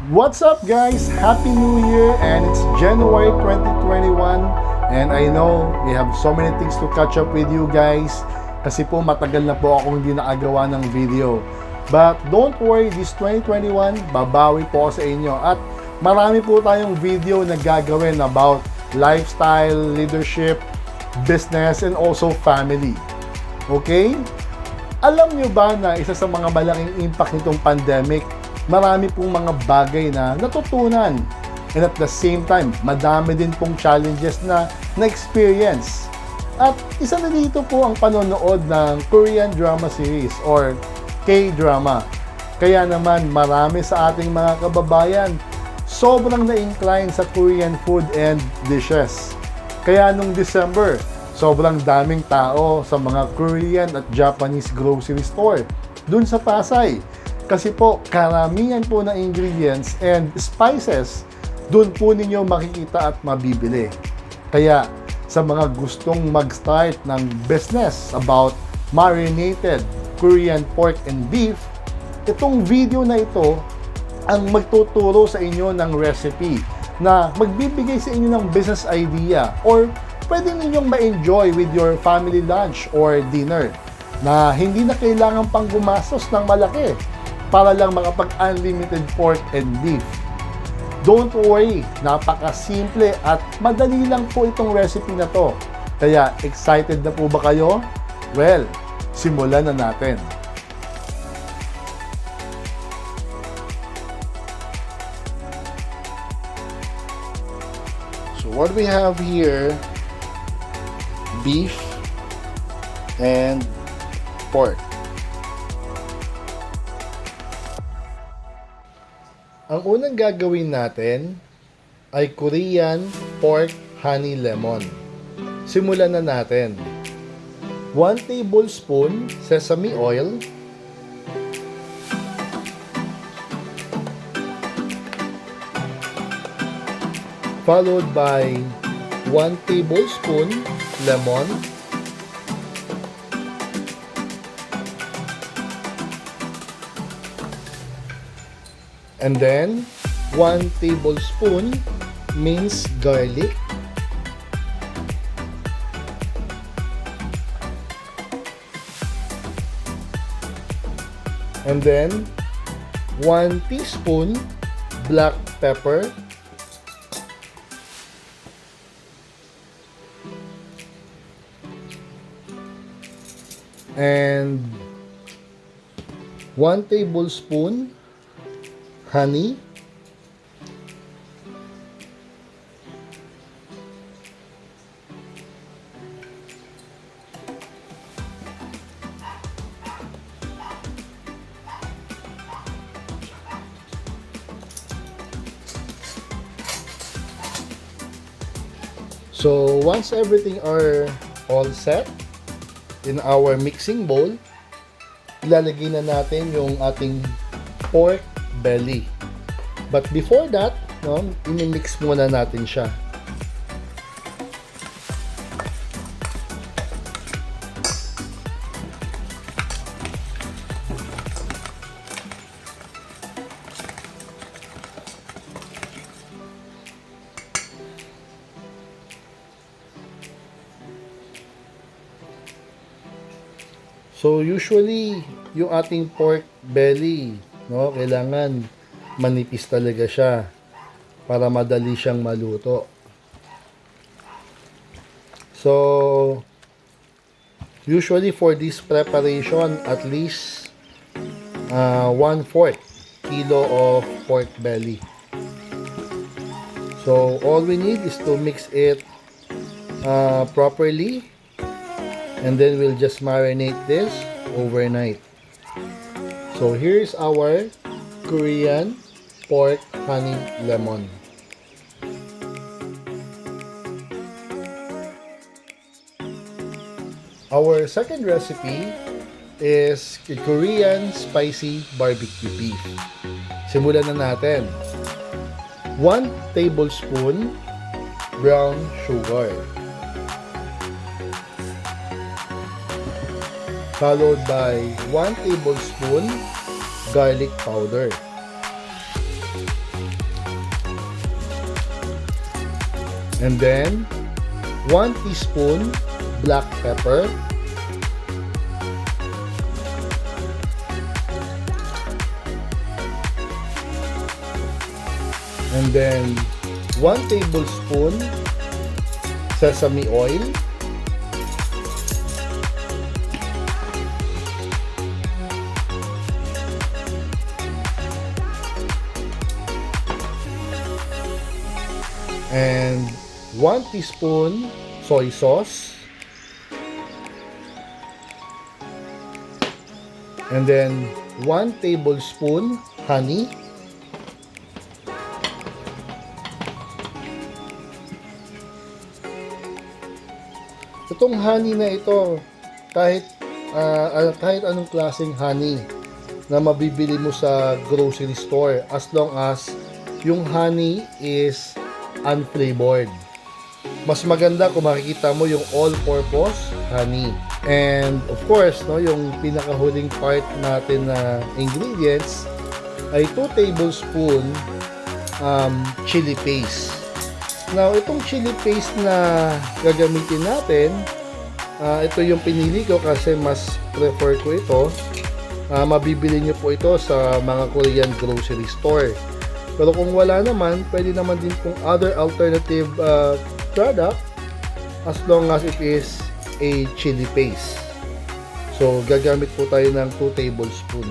What's up guys? Happy New Year and it's January 2021 and I know we have so many things to catch up with you guys kasi po matagal na po akong hindi nakagawa ng video. But don't worry, this 2021 babawi po ako sa inyo at marami po tayong video na gagawin about lifestyle, leadership, business and also family. Okay? Alam nyo ba na isa sa mga malaking impact nitong pandemic, marami pong mga bagay na natutunan. And at the same time, madami din pong challenges na na-experience. At isa na dito po ang panonood ng Korean drama series or K-drama. Kaya naman marami sa ating mga kababayan sobrang na-incline sa Korean food and dishes. Kaya nung December, sobrang daming tao sa mga Korean at Japanese grocery store dun sa Pasay. Kasi po, karamihan po ng ingredients and spices, dun po ninyo makikita at mabibili. Kaya, sa mga gustong mag-start ng business about marinated Korean pork and beef, itong video na ito ang magtuturo sa inyo ng recipe na magbibigay sa inyo ng business idea or pwede ninyong ma-enjoy with your family lunch or dinner na hindi na kailangan pang gumastos ng malaki para lang makapag-unlimited pork and beef. Don't worry, napaka-simple at madali lang po itong recipe na to. Kaya excited na po ba kayo? Well, simulan na natin. So what we have here, beef and pork. Ang unang gagawin natin ay Korean pork honey lemon. Simulan na natin. 1 tablespoon sesame oil, followed by 1 tablespoon lemon, and then 1 tablespoon minced garlic, and then 1 teaspoon black pepper, and 1 tablespoon honey, so once everything are all set in our mixing bowl, ilalagay na natin yung ating pork belly. But before that, i-mix muna natin siya. So usually, yung ating pork belly, kailangan manipis talaga siya para madali siyang maluto. So usually for this preparation, at least 1/4 kilo of pork belly. So all we need is to mix it properly, and then we'll just marinate this overnight. So here's our Korean pork honey lemon. Our second recipe is Korean spicy barbecue beef. Simulan na natin. 1 tablespoon brown sugar, followed by 1 tablespoon garlic powder, And then 1 teaspoon black pepper. And then 1 tablespoon sesame oil. And 1 teaspoon soy sauce. And then 1 tablespoon honey. Itong honey na ito, kahit anong klaseng honey na mabibili mo sa grocery store, as long as yung honey is unflavored. Mas maganda kung makikita mo yung all-purpose honey. And of course, no, yung pinakahuling part natin na ingredients ay 2 tablespoon chili paste. Now, itong chili paste na gagamitin natin, ito yung pinili ko kasi mas prefer ko ito. Mabibili nyo po ito sa mga Korean grocery store. Pero kung wala naman, pwede naman din pong other alternative product as long as it is a chili paste. So, gagamit po tayo ng 2 tablespoon.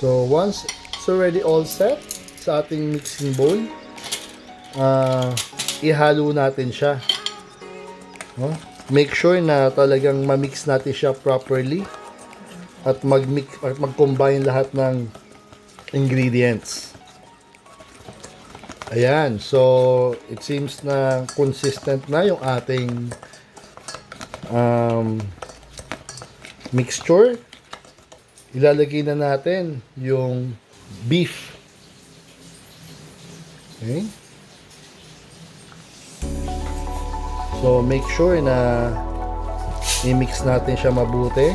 So, once it's already all set sa ating mixing bowl, ihalo natin siya. Make sure na talagang ma-mix natin siya properly at mag-combine lahat ng ingredients. Ayan, so it seems na consistent na yung ating mixture. Ilalagay na natin yung beef. Okay? So, make sure na i-mix natin siya mabuti.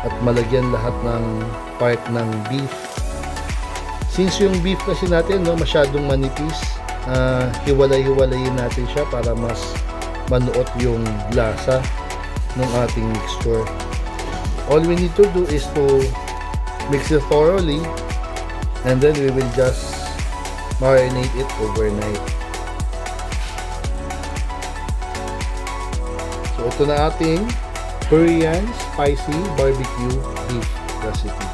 At malagyan lahat ng part ng beef. Since yung beef kasi natin, no, masyadong manipis, hiwalay-hiwalayin natin siya para mas manuot yung lasa ng ating mixture. All we need to do is to mix it thoroughly and then we will just marinate it overnight. So ito na ating Korean spicy barbecue beef recipe.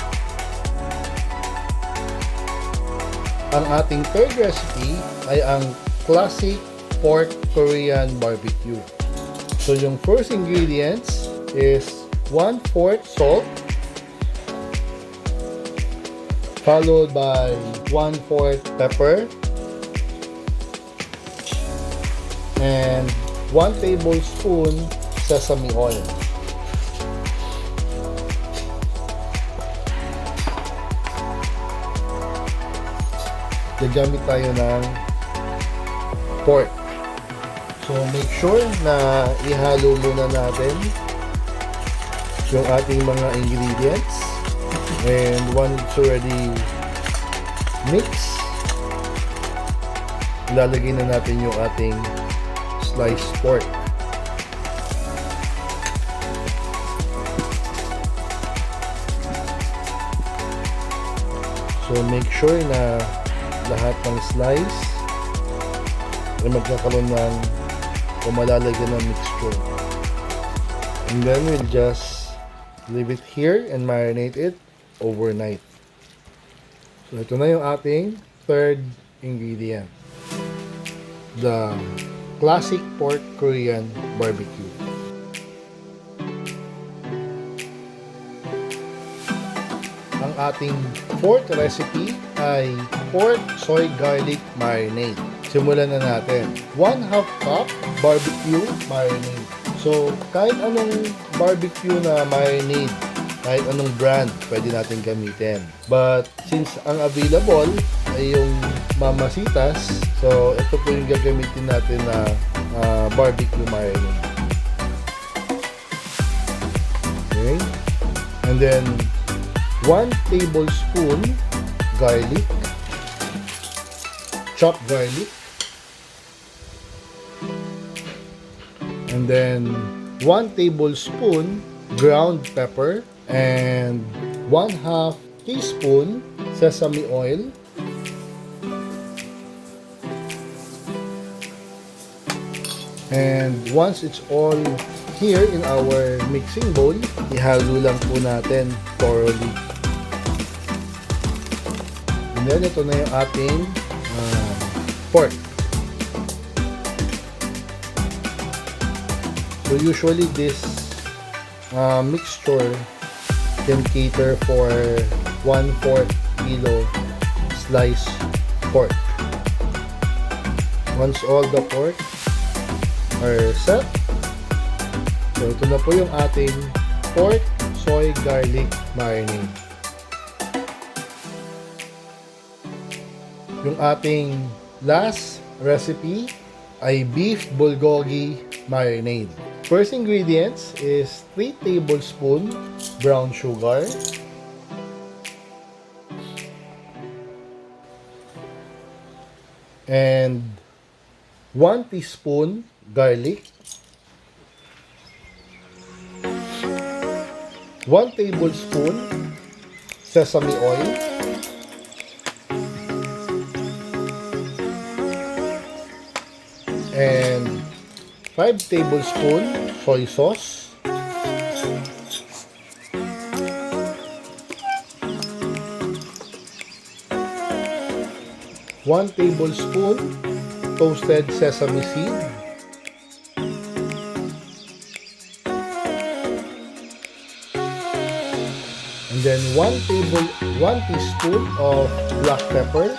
Ang ating third recipe ay ang classic pork Korean BBQ. So yung first ingredients is 1/4 salt, followed by 1/4 pepper, and 1 tablespoon sesame oil. Gagamit tayo ng pork. So make sure na ihalo muna natin yung ating mga ingredients, and once it's already mixed, ilalagay na natin yung ating sliced pork. So make sure na lahat ng slice ay magkakaroon ng malalagyan ng mixture. And then we'll just leave it here and marinate it overnight. So ito na yung ating third ingredient, the classic pork Korean barbecue. Ang ating fourth recipe ay pork soy garlic marinade. Simulan na natin. 1/2 cup barbecue marinade. So, kahit anong barbecue na marinade kahit anong brand pwede natin gamitin. But since ang available ay yung Mamasitas, so ito po yung gagamitin natin na barbecue marinade. Okay. And then 1 tablespoon garlic, chopped garlic. And then 1 tablespoon ground pepper and 1/2 teaspoon sesame oil. And once it's all here in our mixing bowl, ihalo lang po natin thoroughly. And then ito na yung ating pork. So usually this mixture can cater for 1/4 kilo sliced pork. Once all the pork are set, so ito na po yung ating pork soy garlic marinade. Yung ating last recipe ay beef bulgogi marinade. First ingredients is 3 tablespoons brown sugar, and 1 teaspoon garlic, 1 tablespoon sesame oil, and 5 tablespoons soy sauce, one tablespoon toasted sesame seed, and then 1 teaspoon of black pepper,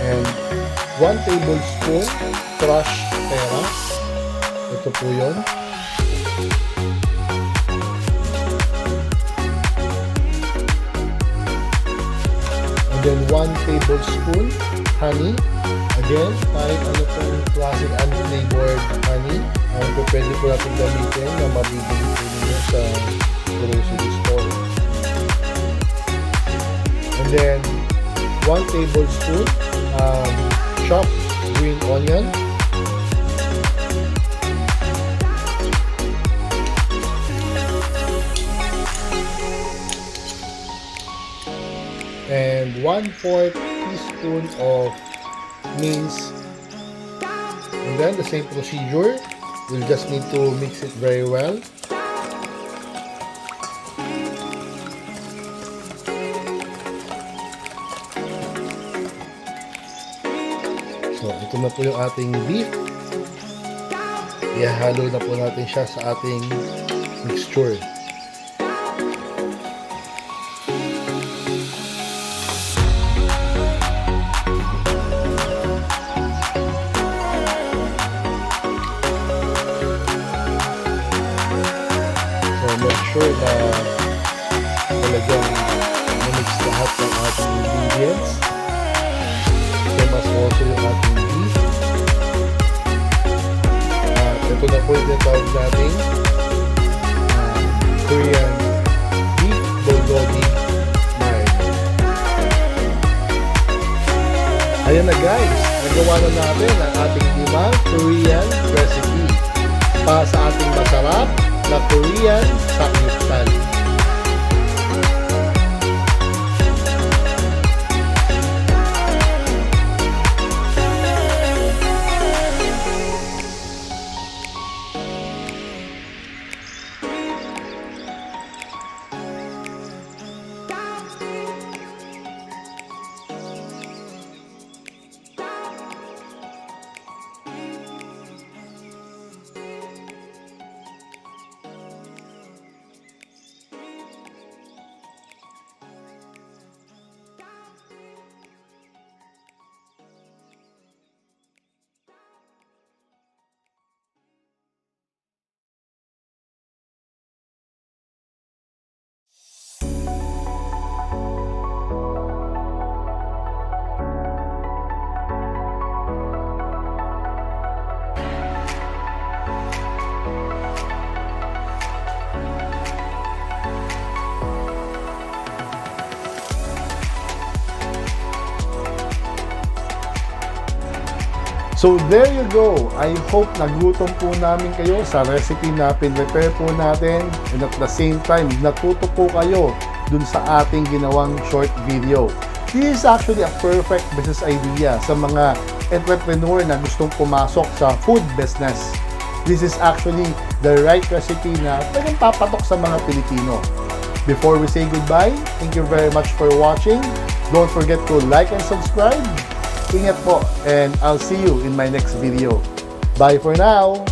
and 1 tablespoon crushed peras. Ito po yun. And then 1 tablespoon honey. Again, kahit ano pong classic unflavored honey, pwede po natin gamitin na mabibili po ninyo sa grocery store. And then 1 tablespoon chopped green onion, and 1/4 teaspoon of minced. And then the same procedure, we'll just need to mix it very well. So ito na po yung ating beef. Ihalo na po natin siya sa ating mixture. Make sure na talagang na-mix lahat ng ating ingredients. Same as also yung ating beef. Ito na po yung tawag natin Korean beef bulgogi marinade. Ayan na guys, nagawa na natin ang ating limang Korean recipe para sa ating masarap na Korean Samgyeopsal. So there you go. I hope nagutom po namin kayo sa recipe na pinrepare po natin, and at the same time, natuto po kayo dun sa ating ginawang short video. This is actually a perfect business idea sa mga entrepreneur na gustong pumasok sa food business. This is actually the right recipe na pwedeng papatok sa mga Pilipino. Before we say goodbye, thank you very much for watching. Don't forget to like and subscribe. Ingat po, and I'll see you in my next video. Bye for now!